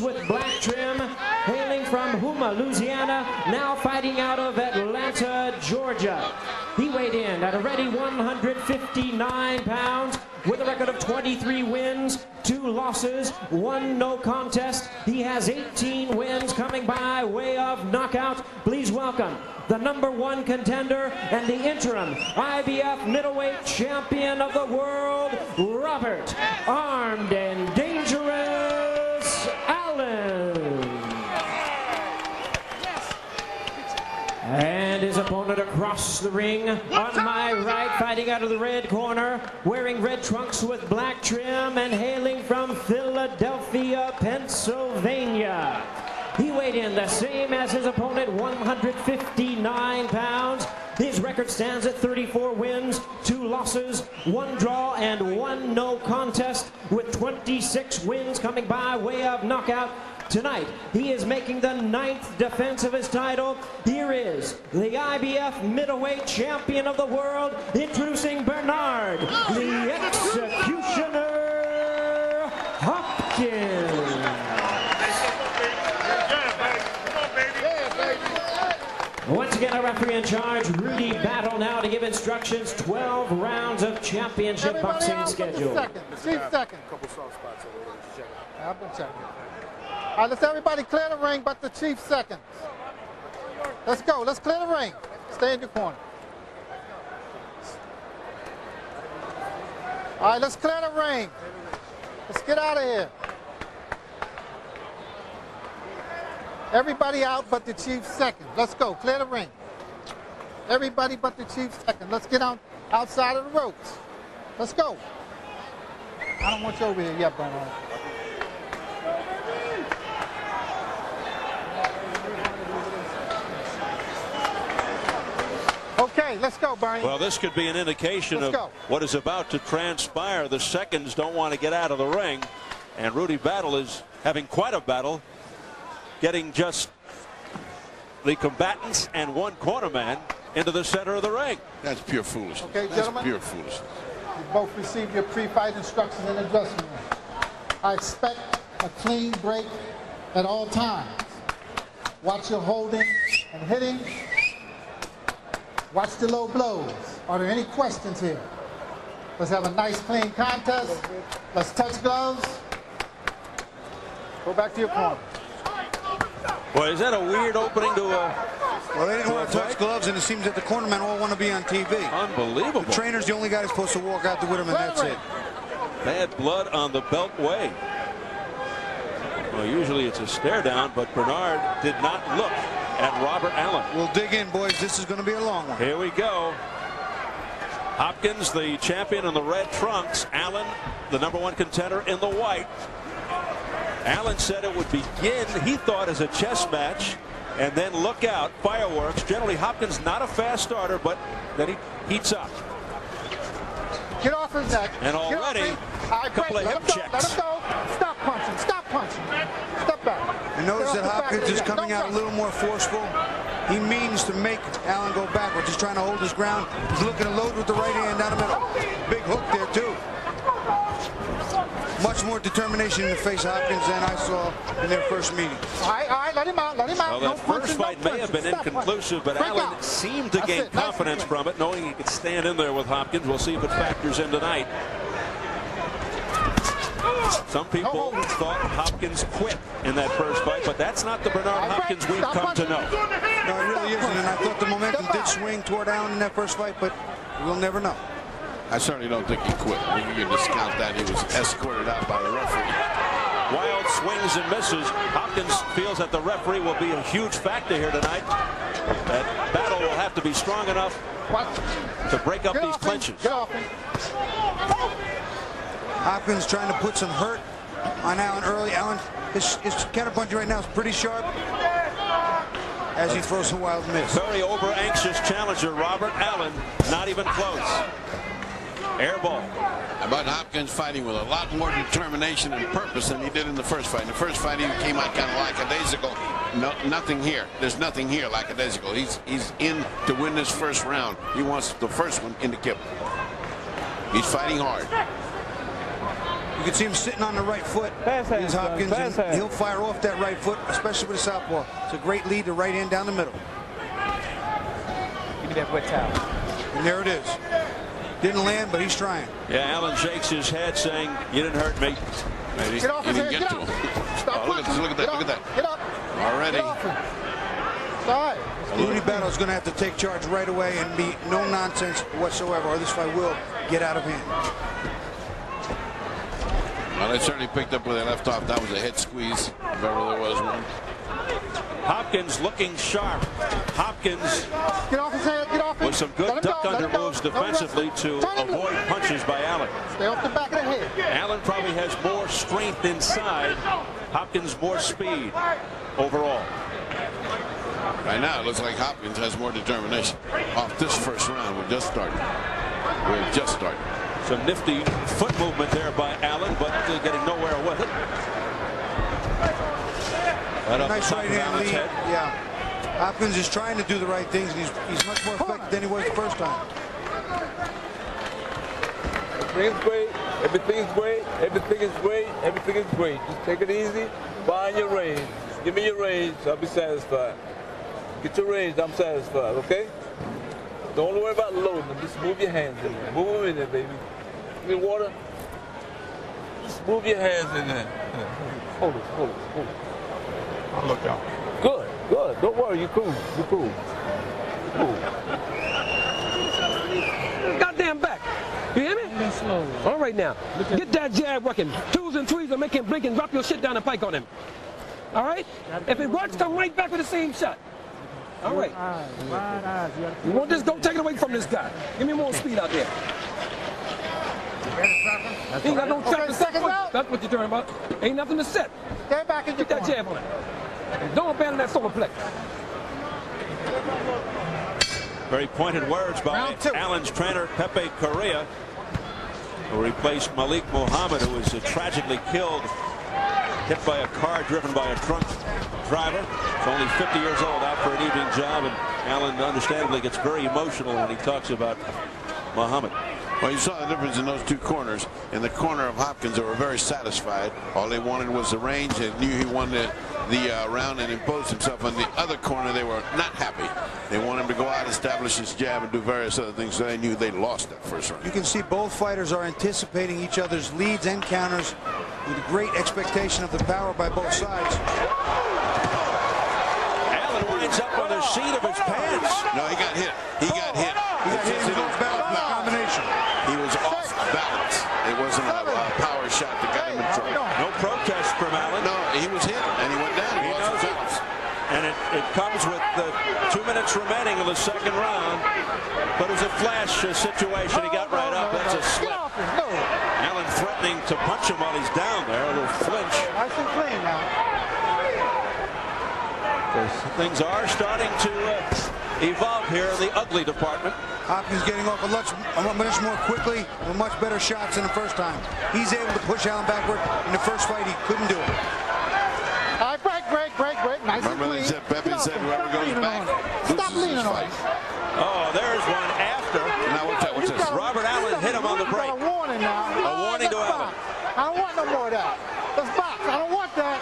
with black trim, hailing from Houma, Louisiana, now fighting out of Atlanta, Georgia. He weighed in at a ready 159 pounds with a record of 23 wins, 2 losses, 1 no contest. He has 18 wins coming by way of knockout. Please welcome the #1 contender and the interim IBF middleweight champion of the world, Robert Armed and Dangerous Allen. And his opponent across the ring on my right, fighting out of the red corner, wearing red trunks with black trim and hailing from Philadelphia, Pennsylvania. He weighed in the same as his opponent, 159 pounds. His record stands at 34 wins, 2 losses, 1 draw, and 1 no contest, with 26 wins coming by way of knockout. Tonight, he is making the 9th defense of his title. Here is the IBF middleweight champion of the world, introducing Bernard, the Executioner Hopkins. Once again, our referee in charge, Rudy Battle, now to give instructions. 12 rounds of championship boxing schedule. Chief second. Couple soft spots over there. I've been checking. All right, let's everybody clear the ring but the chief seconds. Let's go. Let's clear the ring. Stay in your corner. All right, let's clear the ring. Let's get out of here. Everybody out but the chief second. Let's go. Clear the ring. Everybody but the chief second. Let's get on outside of the ropes. Let's go. I don't want you over here yet, Bernard. Okay, let's go, Barney. Well, this could be an indication of what is about to transpire. The seconds don't want to get out of the ring, and Rudy Battle is having quite a battle, getting just the combatants and 1 cornerman into the center of the ring. That's pure foolishness. Okay, gentlemen. That's pure foolishness. You both received your pre-fight instructions in the dressing room. I expect a clean break at all times. Watch your holding and hitting. Watch the low blows. Are there any questions here? Let's have a nice, clean contest. Let's touch gloves. Go back to your corner. Boy, is that a weird opening to a... Well, they didn't want to touch gloves, and it seems that the cornermen all want to be on TV. Unbelievable. The trainer's the only guy who's supposed to walk out there with him, and that's it. Bad blood on the beltway. Well, usually it's a stare down, but Bernard did not look at Robert Allen. We'll dig in, boys. This is going to be a long one. Here we go. Hopkins, the champion in the red trunks. Allen, the #1 contender in the white. Allen said it would begin, he thought, as a chess match, and then look out, fireworks. Generally, Hopkins not a fast starter, but then he heats up. Get off his neck. And already, a couple of hip checks. Let him go. Stop punching. Stop punching. Step back. And notice that Hopkins is coming out a little more forceful. He means to make Allen go backwards. He's trying to hold his ground. He's looking to load with the right hand down the middle. Big hook there, too. Much more determination in the face of Hopkins than I saw in their first meeting. All right, let him out, let him out. Well, that first fight may have been inconclusive, but Allen seemed to gain confidence from it, knowing he could stand in there with Hopkins. We'll see if it factors in tonight. Some people thought Hopkins quit in that first fight, but that's not the Bernard Hopkins we've come to know. No, it really isn't, and I thought the momentum did swing toward Allen in that first fight, but we'll never know. I certainly don't think he quit. I think you can discount that. He was escorted out by the referee. Wild swings and misses. Hopkins feels that the referee will be a huge factor here tonight. That Battle will have to be strong enough to break up these clinches. Hopkins trying to put some hurt on Allen early. Allen, his counterpunch right now is pretty sharp as he throws a wild miss. Very over-anxious challenger, Robert Allen, not even close. Air ball. But Hopkins fighting with a lot more determination and purpose than he did in the first fight. In the first fight, he came out kind of lackadaisical. No, nothing here. There's nothing here lackadaisical. He's in to win this first round. He wants the first one in the kip. He's fighting hard. You can see him sitting on the right foot. He's Hopkins, and he'll fire off that right foot, especially with a southpaw. It's a great lead to right hand down the middle. Give me that wet towel. And there it is. Didn't land, but he's trying. Yeah, Allen shakes his head saying, "You didn't hurt me." Get off his head. Get up. Stop punching. Look at that. Get Look at that. Get up. Already. Get off him. It's all right. Rudy Battle's going to have to take charge right away and be no nonsense whatsoever, or this fight will get out of hand. Well, they certainly picked up where they left off. That was a head squeeze, if ever there was one. Hopkins looking sharp. Hopkins Get off his head. Get off him. with some good duck under moves defensively to avoid punches by Allen. Stay off the back of the head. Allen probably has more strength inside. Hopkins more speed overall. Right now, it looks like Hopkins has more determination. Off this first round, we're just starting. We're just starting. Some nifty foot movement there by Allen, but getting nowhere with it. Right off Nice the top right of hand Allen's lead. head. Yeah. Hopkins is trying to do the right things, and he's much more effective than he was the first time. Everything's great. Everything's great. Everything is great. Everything is great. Just take it easy. Find your range. Give me your range. I'll be satisfied. Get your range. I'm satisfied. Okay? Don't worry about loading them. Just move your hands in there. Move them in there, baby. Give me water. Just move your hands in there. Hold it. Hold it. Hold it. I'll look out. Good. Good. Don't worry. You're cool. You're cool. Cool. Goddamn back. You hear me? All right now. Get that jab working. 2s and 3s and make him blink and drop your shit down the pike on him. All right? If it works, come right back with the same shot. All right. You want this? Don't take it away from this guy. Give me more speed out there. He ain't got no trap to set. That's what you're talking about. Ain't nothing to set. Stay back in the Get that jab on it. And don't abandon that solar plex. Very pointed words by Allen's trainer, Pepe Correa, who replaced Malik Muhammad, who was tragically killed, hit by a car driven by a drunk driver. He's only 50 years old, out for an evening job, and Allen understandably gets very emotional when he talks about Muhammad. Well, you saw the difference in those two corners. In the corner of Hopkins, they were very satisfied. All they wanted was the range. They knew he won the round and imposed himself. On the other corner, they were not happy. They wanted him to go out, establish his jab, and do various other things. So they knew they lost that first round. You can see both fighters are anticipating each other's leads and counters with a great expectation of the power by both sides. Allen winds up on the seat of his pants. No, he got hit. He got hit. He got hit in both balance combination. He was off balance. It wasn't a power shot that got him in trouble. No protest from Allen. No, he was hit and he went down. He knows it. And it comes with 2 minutes remaining in the second round. But it was a flash situation. He got right up. That's a slip. Allen threatening to punch him while he's down there. A little flinch. I see clean now. Things are starting to evolve here in the ugly department. Hopkins getting off much more quickly with much better shots than the first time. He's able to push Allen backward. In the first fight, he couldn't do it. All right, break. Nice and Remember clean. they said, Pepe said, whoever goes back Stop loses leaning this on fight. him. Oh, there's one after. Now, what's this? Robert Allen hit him on the break. A warning now. A warning to Allen. I don't want no more of that. Let's box. I don't want that.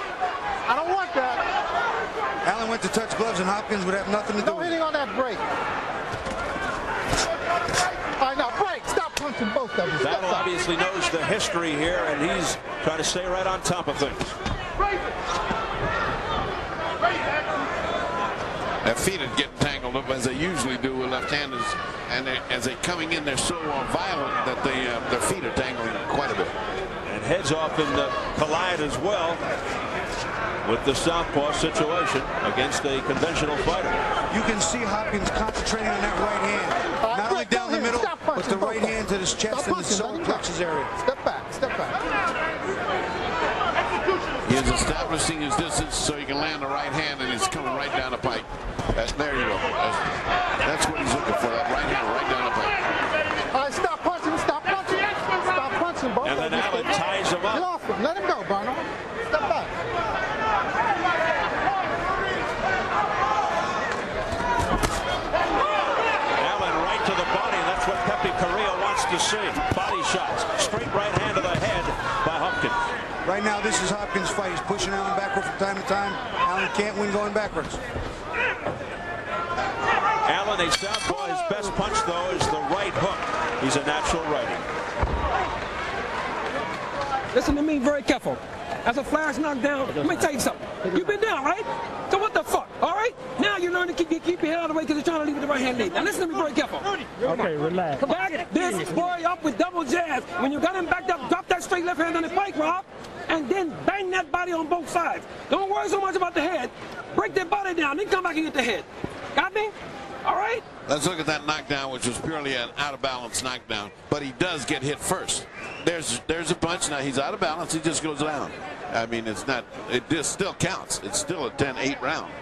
I don't want that. Allen went to touch gloves, and Hopkins would have nothing to do No with it. hitting on that break. All right, now break. Stop punching both of them. Battle obviously knows the history here, and he's trying to stay right on top of things. Their feet are getting tangled up as they usually do with left-handers, and as they're coming in, they're so violent that their feet are tangling quite a bit. And heads often collide as well with the southpaw situation against a conventional fighter. You can see Hopkins concentrating on that right hand. Not only down the middle, but the right hand to his chest and the solar plexus area. Step back. He is establishing his distance so he can land the right hand, and he's coming right down the pike. There you go. That's what he's looking for, that right hand right down the pike. All right, stop punching. Stop punching, both And then Allen ties him Get up. off him. Let him go, Bruno. Step back. Allen right to the body. That's what Pepe Correa wants to see. Body shots. Straight right hand to the head by Hopkins. this is Hopkins' fight. He's pushing Allen backward from time to time. Allen can't win going backwards. Allen, a southpaw. His best punch, though, is the right hook. He's a natural righty. Listen to me very careful. As a flash knockdown, let me tell you something. You've been down, right? So what the fuck, all right? Now you learn to keep your head out of the way because you're trying to leave with the right hand lead. Now listen to me very careful. Okay, relax. Back this boy up with double jabs. When you got him backed up, drop that straight left hand on the pike, Rob, and then bang that body on both sides. Don't worry so much about the head. Break that body down, then come back and get the head. Got me? All right? Let's look at that knockdown, which was purely an out-of-balance knockdown. But he does get hit first. There's a punch. Now he's out of balance. He just goes down. I mean, it's not. It just still counts. It's still a 10-8 round.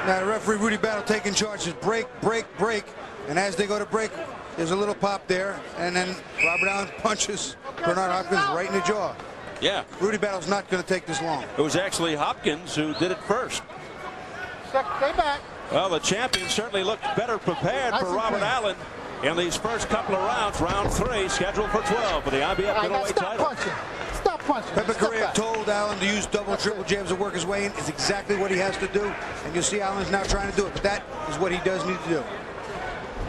Now the referee Rudy Battle taking charge. Says break, break, break. And as they go to break, there's a little pop there. And then Robert Allen punches Bernard Hopkins right in the jaw. Yeah. Rudy Battle's not going to take this long. It was actually Hopkins who did it first. Stay back. Well, the champion certainly looked better prepared for Robert Allen in these first couple of rounds. Round 3, scheduled for 12 for the IBF middleweight title. Punching. Stop punching. Pepe Correa told Allen to use double, triple jabs to work his way in. It's exactly what he has to do. And you'll see Allen's now trying to do it. But that is what he does need to do.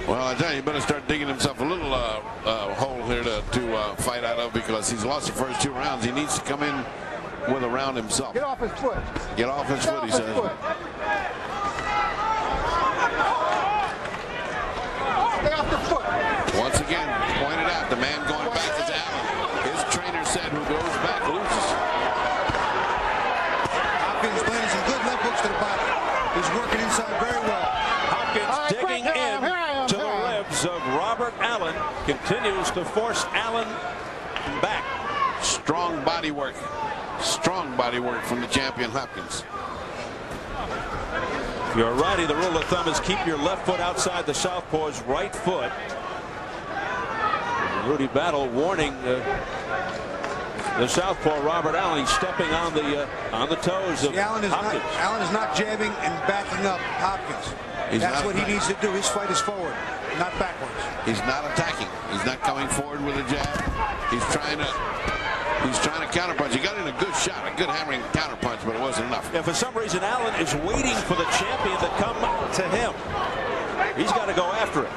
Well, I tell you, he better start digging himself a little hole here to fight out of, because he's lost the first 2 rounds. He needs to come in with a round himself. Get off his foot. Get off his foot, he says. Stay off the foot. Once again, pointed out, the man going back is Allen. His trainer said who goes back loses. Hopkins landing some good left hooks to the body. He's working inside very well. Hopkins digging in to the ribs of Robert Allen. Continues to force Allen back. Strong body work. Strong body work from the champion Hopkins. If you're a righty, the rule of thumb is keep your left foot outside the southpaw's right foot. Rudy Battle warning the southpaw Robert Allen. He's stepping on the toes of Hopkins. Allen is not jabbing and backing up Hopkins. That's what he needs to do. His fight is forward, not backwards. He's not attacking. He's not coming forward with a jab. He's trying to counterpunch. He got in a good shot, a good hammering counterpunch, but it wasn't enough. Yeah, for some reason, Allen is waiting for the champion to come to him. He's got to go after it.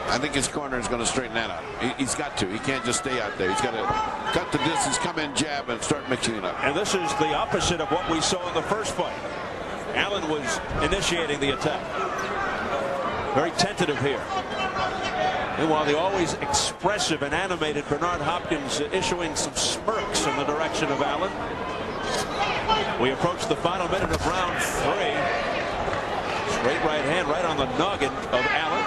I think his corner is going to straighten that out. He's got to. He can't just stay out there. He's got to cut the distance, come in, jab, and start mixing it up. And this is the opposite of what we saw in the first fight. Allen was initiating the attack. Very tentative here. Meanwhile, the always expressive and animated Bernard Hopkins issuing some smirks in the direction of Allen. We approach the final minute of round 3. Straight right hand right on the noggin of Allen.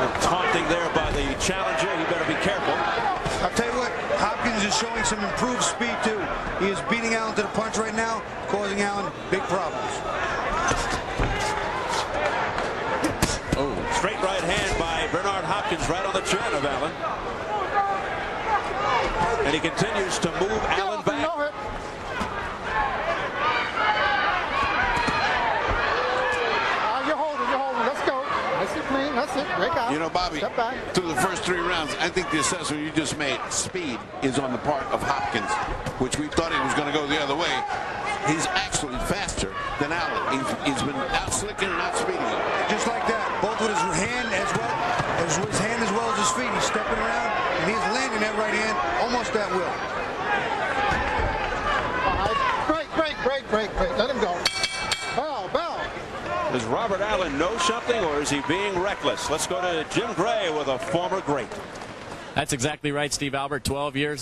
And taunting there by the challenger. He better be careful. I'll tell you what, Hopkins is showing some improved speed too. He is beating Allen to the punch right now, causing Allen big problems. Straight right hand by Bernard Hopkins right on the chin of Allen. And he continues to move Allen back. You're holding. Let's go. That's it, clean. That's it. Break out. You know, Bobby, through the first 3 rounds, I think the assessment you just made, speed, is on the part of Hopkins, which we thought he was going to go the other way. He's actually faster than Allen. He's been out slicking and out speeding him. Just like that, both with his hand as well as his feet. He's stepping around and he's landing that right hand almost at will. Break. Let him go. Bell. Does Robert Allen know something, or is he being reckless? Let's go to Jim Gray with a former great. That's exactly right, Steve Albert. 12 years